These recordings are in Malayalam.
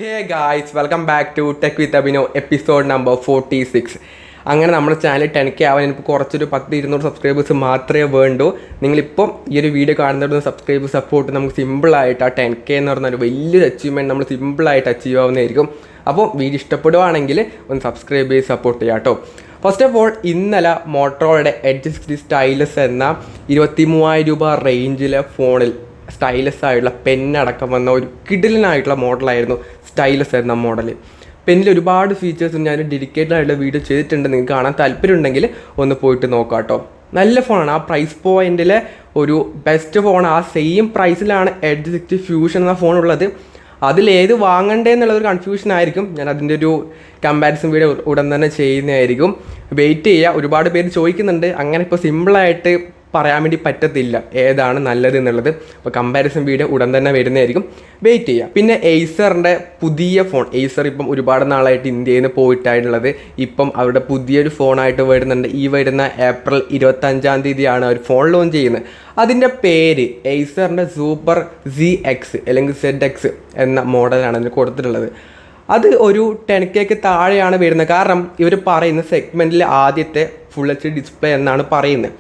Hey guys welcome back to tech with Abhino episode number 46. അങ്ങനെ നമ്മുടെ ചാനൽ 10K ആവാൻ എനിക്ക് കുറച്ചൊരു 100-200 സബ്സ്ക്രൈബേഴ്സ് മാത്രമേ വേണ്ടൂ. നിങ്ങളിപ്പം ഈ ഒരു വീഡിയോ കാണുന്നവരുടെ സബ്സ്ക്രൈബ് സപ്പോർട്ട് നമുക്ക് സിമ്പിളായിട്ട് ആ 10K എന്ന് പറഞ്ഞ ഒരു വലിയൊരു അച്ചീവ്മെൻറ്റ് നമ്മൾ സിമ്പിളായിട്ട് അച്ചീവ് ആവുന്നതായിരിക്കും. അപ്പോൾ വീഡിയോ ഇഷ്ടപ്പെടുവാണെങ്കിൽ ഒന്ന് സബ്സ്ക്രൈബ് ചെയ്ത് സപ്പോർട്ട് ചെയ്യാം കേട്ടോ. ഫസ്റ്റ് ഓഫ് ഓൾ ഇന്നലെ മോട്ടോറോളയുടെ എഡ്ജ് 60 സ്റ്റൈലസ് എന്ന 23,000 രൂപ റേഞ്ചിലെ ഫോണിൽ സ്റ്റൈലസ് ആയിട്ടുള്ള പെന്നടക്കം വന്ന ഒരു കിടിലനായിട്ടുള്ള മോഡലായിരുന്നു സ്റ്റൈലസ് എന്ന മോഡൽ. പെന്നിൽ ഒരുപാട് ഫീച്ചേഴ്സ് ഞാൻ ഡെഡിക്കേറ്റഡ് ആയിട്ടുള്ള വീഡിയോ ചെയ്തിട്ടുണ്ട്. നിങ്ങൾക്ക് കാണാൻ താല്പര്യമുണ്ടെങ്കിൽ ഒന്ന് പോയിട്ട് നോക്കാം കേട്ടോ. നല്ല ഫോണാണ്. ആ പ്രൈസ് പോയിന്റിലെ ഒരു ബെസ്റ്റ് ഫോൺ. ആ സെയിം പ്രൈസിലാണ് എഡ്ജ് 60 ഫ്യൂഷൻ എന്ന ഫോൺ ഉള്ളത്. അതിലേത് വാങ്ങണ്ടേ എന്നുള്ളൊരു കൺഫ്യൂഷൻ ആയിരിക്കും. ഞാൻ അതിൻ്റെ ഒരു കമ്പാരിസൺ വീഡിയോ ഉടൻ തന്നെ ചെയ്യുന്നതായിരിക്കും. വെയിറ്റ് ചെയ്യുക. ഒരുപാട് പേര് ചോദിക്കുന്നുണ്ട്. അങ്ങനെ ഇപ്പോൾ സിമ്പിളായിട്ട് പറയാൻ വേണ്ടി പറ്റത്തില്ല ഏതാണ് നല്ലത് എന്നുള്ളത്. അപ്പോൾ കമ്പാരിസൺ വീഡിയോ ഉടൻ തന്നെ വരുന്നതായിരിക്കും. വെയിറ്റ് ചെയ്യുക. പിന്നെ എയ്സറിൻ്റെ പുതിയ ഫോൺ. എയ്സർ ഇപ്പം ഒരുപാട് നാളായിട്ട് ഇന്ത്യയിൽ നിന്ന് പോയിട്ടായിട്ടുള്ളത്. ഇപ്പം അവരുടെ പുതിയൊരു ഫോണായിട്ട് വരുന്നുണ്ട്. ഈ വരുന്ന ഏപ്രിൽ 25-ാം തീയതിയാണ് അവർ ഫോൺ ലോഞ്ച് ചെയ്യുന്നത്. അതിൻ്റെ പേര് എയ്സറിൻ്റെ സൂപ്പർ ZX അല്ലെങ്കിൽ ZX എന്ന മോഡലാണ് അതിന് കൊടുത്തിട്ടുള്ളത്. അത് ഒരു 10K താഴെയാണ് വരുന്നത്. കാരണം ഇവർ പറയുന്ന സെഗ്മെൻറ്റിലെ ആദ്യത്തെ ഫുൾ HD ഡിസ്പ്ലേ എന്നാണ് പറയുന്നത്.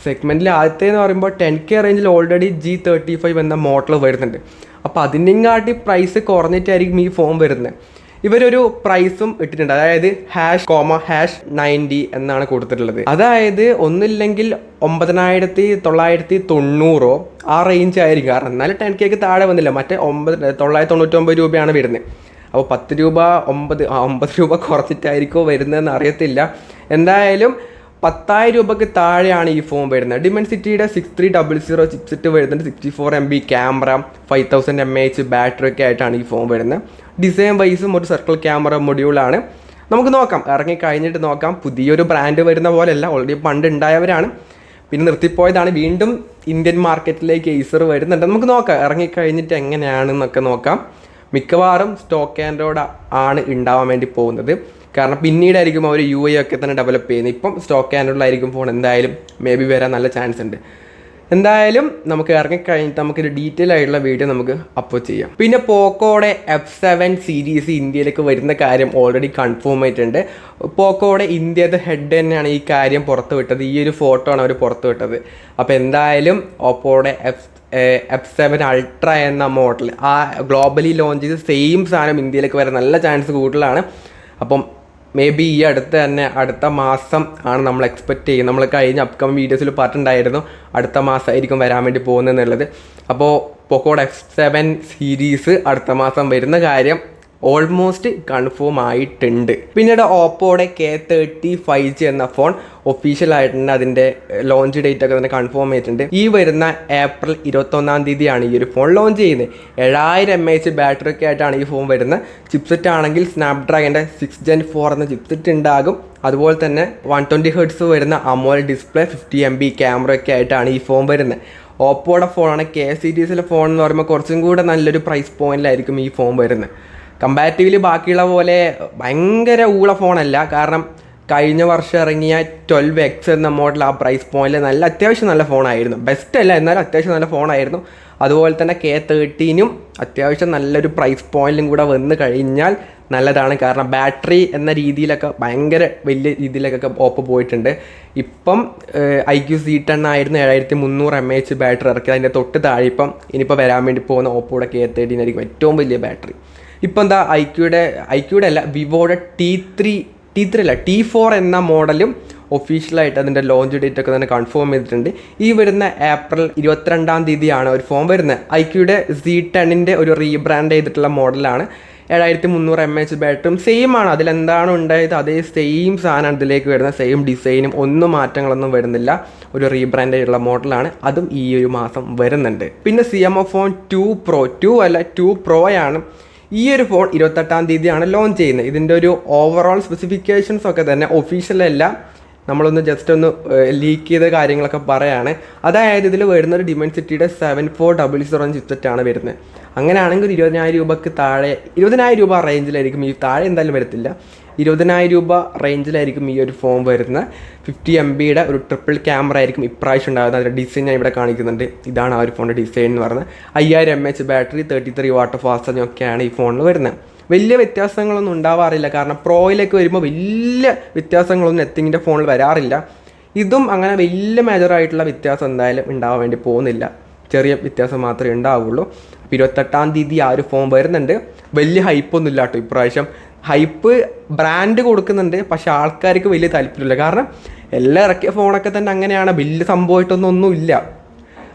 സെഗ്മെൻറ്റിൽ ആദ്യത്തെ എന്ന് പറയുമ്പോൾ 10K റേഞ്ചിൽ ഓൾറെഡി G35 എന്ന മോഡൽ വരുന്നുണ്ട്. അപ്പോൾ അതിനെക്കാട്ടി പ്രൈസ് കുറഞ്ഞിട്ടായിരിക്കും ഈ ഫോൺ വരുന്നത്. ഇവരൊരു പ്രൈസും ഇട്ടിട്ടുണ്ട്. അതായത് ##90 എന്നാണ് കൊടുത്തിട്ടുള്ളത്. അതായത് ഒന്നില്ലെങ്കിൽ 9,990 ആ റേഞ്ച് ആയിരിക്കും. കാരണം എന്നാലും 10K താഴെ വന്നില്ല. മറ്റേ 999 രൂപയാണ് വരുന്നത്. അപ്പോൾ 10 രൂപ 9 രൂപ കുറച്ചിട്ടായിരിക്കുമോ വരുന്നതെന്ന് അറിയത്തില്ല. എന്തായാലും 10,000 രൂപയ്ക്ക് താഴെയാണ് ഈ ഫോൺ വരുന്നത്. ഡിമെൻസിറ്റിയുടെ 6300 ചിപ്സെറ്റ് വരുന്നുണ്ട്. 64 MB ക്യാമറ, 5000 mAh ബാറ്ററി ഒക്കെ ആയിട്ടാണ് ഈ ഫോൺ വരുന്നത്. ഡിസൈൻ വൈസും ഒരു സർക്കിൾ ക്യാമറ മൊഡ്യൂളാണ്. നമുക്ക് നോക്കാം, ഇറങ്ങി കഴിഞ്ഞിട്ട് നോക്കാം. പുതിയൊരു ബ്രാൻഡ് വരുന്ന പോലെയല്ല, ഓൾറെഡി പണ്ട് ഉണ്ടായവരാണ്, പിന്നെ നിർത്തിപ്പോയതാണ്. വീണ്ടും ഇന്ത്യൻ മാർക്കറ്റിലേക്ക് എയ്സർ വരുന്നുണ്ട്. നമുക്ക് നോക്കാം ഇറങ്ങിക്കഴിഞ്ഞിട്ട് എങ്ങനെയാണെന്നൊക്കെ നോക്കാം. മിക്കവാറും സ്റ്റോക്ക് ആൻഡ്രോയിഡ് ആണ് ഉണ്ടാവാൻ വേണ്ടി പോകുന്നത്. കാരണം പിന്നീടായിരിക്കും അവർ UI ഒക്കെ തന്നെ ഡെവലപ്പ് ചെയ്യുന്നത്. ഇപ്പം സ്റ്റോക്ക് ആൻഡ്രോയിഡിലായിരിക്കും ഫോൺ എന്തായാലും മേ ബി വരാൻ നല്ല ചാൻസ് ഉണ്ട്. എന്തായാലും നമുക്ക് ഇറങ്ങിക്കഴിഞ്ഞിട്ട് നമുക്കൊരു ഡീറ്റെയിൽ ആയിട്ടുള്ള വീഡിയോ നമുക്ക് അപ്ലോഡ് ചെയ്യാം. പിന്നെ പോക്കോയുടെ F7 സീരീസ് ഇന്ത്യയിലേക്ക് വരുന്ന കാര്യം ഓൾറെഡി കൺഫേം ആയിട്ടുണ്ട്. പോക്കോയുടെ ഇന്ത്യയുടെ ഹെഡ് തന്നെയാണ് ഈ കാര്യം പുറത്തു വിട്ടത്. ഈ ഒരു ഫോട്ടോ ആണ് അവർ പുറത്തു വിട്ടത്. അപ്പോൾ എന്തായാലും ഓപ്പോയുടെ F7 അൾട്ര എന്ന മോഡൽ ആ ഗ്ലോബലി ലോഞ്ച് ചെയ്ത് സെയിം സാധനം ഇന്ത്യയിലേക്ക് വരാൻ നല്ല ചാൻസ് കൂടുതലാണ്. അപ്പം മേ ബി ഈ അടുത്ത മാസം ആണ് നമ്മൾ എക്സ്പെക്റ്റ് ചെയ്യുന്നത്. നമ്മൾ കഴിഞ്ഞ അപ്കമിങ് വീഡിയോസിൽ പറഞ്ഞിട്ടുണ്ടായിരുന്നു അടുത്ത മാസമായിരിക്കും വരാൻ വേണ്ടി പോകുന്നതെന്നുള്ളത്. അപ്പോൾ പോക്കോയുടെ F7 സീരീസ് അടുത്ത മാസം വരുന്ന കാര്യം ഓൾമോസ്റ്റ് കൺഫേം ആയിട്ടുണ്ട്. പിന്നീട് ഓപ്പോയുടെ K30 5G എന്ന ഫോൺ ഒഫീഷ്യലായിട്ടുണ്ട്. അതിൻ്റെ ലോഞ്ച് ഡേറ്റ് ഒക്കെ തന്നെ കൺഫേം ആയിട്ടുണ്ട്. ഈ വരുന്ന ഏപ്രിൽ 21-ാം തീയതിയാണ് ഈ ഒരു ഫോൺ ലോഞ്ച് ചെയ്യുന്നത്. 7000 mAh ബാറ്ററി ഒക്കെ ആയിട്ടാണ് ഈ ഫോൺ വരുന്നത്. ചിപ്സെറ്റ് ആണെങ്കിൽ സ്നാപ്ഡ്രാഗൻ്റെ 6 Gen 4 എന്ന ചിപ്സെറ്റ് ഉണ്ടാകും. അതുപോലെ തന്നെ 120 Hz വരുന്ന AMOLED ഡിസ്പ്ലേ, 50 MB ക്യാമറ ഒക്കെ ആയിട്ടാണ് ഈ ഫോൺ വരുന്നത്. ഓപ്പോയുടെ ഫോണാണ്. K സീരീസിലെ ഫോൺ എന്ന് പറയുമ്പോൾ കുറച്ചും കൂടെ നല്ലൊരു പ്രൈസ് പോയിന്റിലായിരിക്കും ഈ ഫോൺ വരുന്നത്. കമ്പാരിറ്റീവ്ലി ബാക്കിയുള്ള പോലെ ഭയങ്കര ഊള ഫോണല്ല. കാരണം കഴിഞ്ഞ വർഷം ഇറങ്ങിയ 12X എന്ന മോഡൽ ആ പ്രൈസ് പോയിന്റിൽ അത്യാവശ്യം നല്ല ഫോണായിരുന്നു. ബെസ്റ്റ് അല്ല, എന്നാലും അത്യാവശ്യം നല്ല ഫോണായിരുന്നു. അതുപോലെ തന്നെ K30 അത്യാവശ്യം നല്ലൊരു പ്രൈസ് പോയിന്റിലും കൂടെ വന്ന് കഴിഞ്ഞാൽ നല്ലതാണ്. കാരണം ബാറ്ററി എന്ന രീതിയിലൊക്കെ ഭയങ്കര വലിയ രീതിയിലൊക്കെ ഓപ്പോ പോയിട്ടുണ്ട്. ഇപ്പം iQ C10 ആയിരുന്നു 7300 mAh ബാറ്ററി ഇറക്കി. അതിൻ്റെ തൊട്ട് താഴെ ഇനിയിപ്പോൾ വരാൻ വേണ്ടി പോകുന്ന ഓപ്പോയുടെ K30 ആയിരിക്കും ഏറ്റവും വലിയ ബാറ്ററി. ഇപ്പം എന്താ ഐക്യൂടെ അല്ല, വിവോയുടെ T4 എന്ന മോഡലും ഒഫീഷ്യലായിട്ട് അതിൻ്റെ ലോഞ്ച് ഡേറ്റ് ഒക്കെ തന്നെ കൺഫേം ചെയ്തിട്ടുണ്ട്. ഈ വരുന്ന ഏപ്രിൽ 22-ാം തീയതിയാണ് ഒരു ഫോൺ വരുന്നത്. ഐക്യൂടെ Z10 ഒരു റീബ്രാൻഡ് ചെയ്തിട്ടുള്ള മോഡലാണ്. 7300 mAh ബാറ്ററിയും സെയിം ആണ്. അതിലെന്താണ് ഉണ്ടായത് അതേ സെയിം സാധനം ഇതിലേക്ക് വരുന്നത്. സെയിം ഡിസൈനും ഒന്നും മാറ്റങ്ങളൊന്നും വരുന്നില്ല. ഒരു റീബ്രാൻഡ് ചെയ്തിട്ടുള്ള മോഡലാണ്. അതും ഈ ഒരു മാസം വരുന്നുണ്ട്. പിന്നെ CMO ഫോൺ 2 Pro ആണ്. ഈ ഒരു ഫോൺ 28-ാം തീയതിയാണ് ലോഞ്ച് ചെയ്യുന്നത്. ഇതിൻ്റെ ഒരു ഓവറോൾ സ്പെസിഫിക്കേഷൻസ് ഒക്കെ തന്നെ ഒഫീഷ്യലല്ല, നമ്മളൊന്ന് ജസ്റ്റ് ഒന്ന് ലീക്ക് ചെയ്ത കാര്യങ്ങളൊക്കെ പറയാണ്. അതായത് ഇതിൽ വരുന്നൊരു ഡിമെൻസിറ്റിയുടെ 7400 ചിപ്സെറ്റാണ് വരുന്നത്. അങ്ങനെയാണെങ്കിൽ 20,000 രൂപയ്ക്ക് താഴെ 20,000 രൂപ റേഞ്ചിലായിരിക്കും. ഈ താഴെ എന്തായാലും വരത്തില്ല. 20,000 രൂപ റേഞ്ചിലായിരിക്കും ഈ ഒരു ഫോൺ വരുന്നത്. 50 MBയുടെ ഒരു ട്രിപ്പിൾ ക്യാമറ ആയിരിക്കും ഇപ്രാവശ്യം ഉണ്ടാകുന്നത്. അതിൻ്റെ ഡിസൈൻ ഞാൻ ഇവിടെ കാണിക്കുന്നുണ്ട്. ഇതാണ് ആ ഒരു ഫോണിൻ്റെ ഡിസൈൻ എന്ന് പറയുന്നത്. 5000 mAh battery, 33 what fast charging ഒക്കെയാണ് ഈ ഫോണിൽ വരുന്നത്. വലിയ വ്യത്യാസങ്ങളൊന്നും ഉണ്ടാവാറില്ല. കാരണം പ്രോയിലേക്ക് വരുമ്പോൾ വലിയ വ്യത്യാസങ്ങളൊന്നും നത്തിങ്ങിൻ്റെ ഫോണിൽ വരാറില്ല. ഇതും അങ്ങനെ വലിയ മേജറായിട്ടുള്ള വ്യത്യാസം എന്തായാലും ഉണ്ടാവാൻ വേണ്ടി പോകുന്നില്ല. ചെറിയ വ്യത്യാസം മാത്രമേ ഉണ്ടാവുള്ളൂ. അപ്പോൾ 28-ാം തീയതി ആ ഒരു ഫോൺ വരുന്നുണ്ട്. വലിയ ഹൈപ്പൊന്നും ഇല്ല കേട്ടോ ഇപ്രാവശ്യം. ഹൈപ്പ് ബ്രാൻഡ് കൊടുക്കുന്നുണ്ട്, പക്ഷേ ആൾക്കാർക്ക് വലിയ താല്പര്യമില്ല. കാരണം എല്ലാം ഇറക്കിയ ഫോണൊക്കെ തന്നെ അങ്ങനെയാണ്, വലിയ സംഭവമായിട്ടൊന്നും ഇല്ല.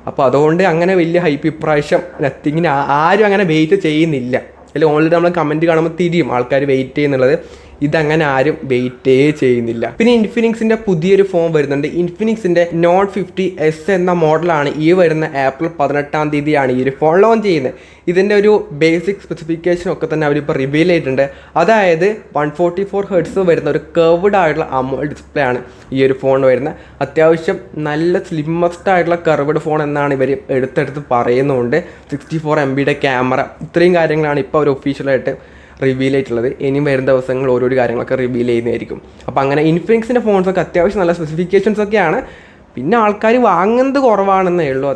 അപ്പോൾ അതുകൊണ്ട് അങ്ങനെ വലിയ ഹൈപ്പ് ഇപ്രാവശ്യം നത്തിങ്ങിന് ആരും അങ്ങനെ വെയിറ്റ് ചെയ്യുന്നില്ല. അല്ലെങ്കിൽ ഓൺലൈൻ നമ്മൾ കമൻറ്റ് കാണുമ്പോൾ തിരിയും ആൾക്കാർ വെയിറ്റ് ചെയ്യുന്നുള്ളത്. ഇതങ്ങനെ ആരും വെയിറ്റേ ചെയ്യുന്നില്ല. പിന്നെ ഇൻഫിനിക്സിൻ്റെ പുതിയൊരു ഫോൺ വരുന്നുണ്ട്. ഇൻഫിനിക്സിൻ്റെ നോട്ട് 50S എന്ന മോഡലാണ് ഈ വരുന്ന ഏപ്രിൽ 18-ാം തീയതിയാണ് ഈ ഒരു ഫോൺ ലോഞ്ച് ചെയ്യുന്നത്. ഇതിൻ്റെ ഒരു ബേസിക് സ്പെസിഫിക്കേഷൻ ഒക്കെ തന്നെ അവരിപ്പോൾ റിവീൽ ചെയ്തിട്ടുണ്ട്. അതായത് 144 Hz വരുന്ന ഒരു കർവ്ഡ് ആയിട്ടുള്ള AMOLED ഡിസ്പ്ലേ ആണ് ഈ ഒരു ഫോൺ വരുന്നത്. അത്യാവശ്യം നല്ല സ്ലിമ്മസ്റ്റ് ആയിട്ടുള്ള കർവ്ഡ് ഫോൺ എന്നാണ് ഇവർ എടുത്തെടുത്ത് പറയുന്നുണ്ട്. 64 MB ക്യാമറ, ഇത്രയും കാര്യങ്ങളാണ് ഇപ്പോൾ അവർ ഒഫീഷ്യലായിട്ട് റിവീൽ ആയിട്ടുള്ളത്. ഇനിയും വരുന്ന ദിവസങ്ങൾ ഓരോരോ കാര്യങ്ങളൊക്കെ റിവീൽ ചെയ്യുന്നതായിരിക്കും. അപ്പോൾ അങ്ങനെ ഇൻഫിനിക്സിൻ്റെ ഫോൺസൊക്കെ അത്യാവശ്യം നല്ല സ്പെസിഫിക്കേഷൻസ് ഒക്കെയാണ്. പിന്നെ ആൾക്കാർ വാങ്ങുന്നത് കുറവാണെന്നേ ഉള്ളൂ.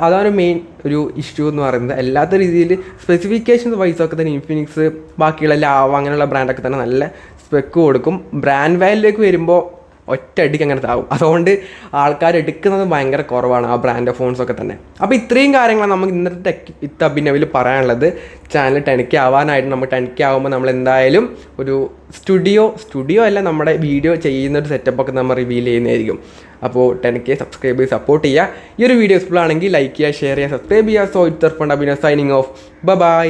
അതാണ് മെയിൻ ഒരു ഇഷ്യൂ എന്ന് പറയുന്നത്. അല്ലാത്ത രീതിയിൽ സ്പെസിഫിക്കേഷൻസ് വൈസൊക്കെ തന്നെ ഇൻഫിനിക്സ് ബാക്കിയുള്ള ലാവ അങ്ങനെയുള്ള ബ്രാൻഡൊക്കെ തന്നെ നല്ല സ്പെക്ക് കൊടുക്കും. ബ്രാൻഡ് വാല്യൂലേക്ക് വരുമ്പോൾ ഒറ്റയടിക്ക് അങ്ങനെ താവും. അതുകൊണ്ട് ആൾക്കാർ എടുക്കുന്നത് ഭയങ്കര കുറവാണ് ആ ബ്രാൻഡ് ഫോൺസൊക്കെ തന്നെ. അപ്പോൾ ഇത്രയും കാര്യങ്ങളാണ് നമുക്ക് ഇന്നത്തെ ടെക് വിത്ത് അഭിനവിൽ പറയാനുള്ളത്. ചാനൽ 10K ആവാനായിട്ട് നമ്മൾ 10K ആകുമ്പോൾ നമ്മൾ എന്തായാലും ഒരു സ്റ്റുഡിയോ അല്ല, നമ്മുടെ വീഡിയോ ചെയ്യുന്നൊരു സെറ്റപ്പൊക്കെ നമ്മൾ റിവീൽ ചെയ്യുന്നതായിരിക്കും. അപ്പോൾ 10K സബ്സ്ക്രൈബ് സപ്പോർട്ട് ചെയ്യുക. ഈ ഒരു വീഡിയോ യൂസ്ഫുൾ ആണെങ്കിൽ ലൈക്ക് ചെയ്യുക, ഷെയർ ചെയ്യുക, സബ്സ്ക്രൈബ് ചെയ്യുക. So it's Abhinav signing off. By.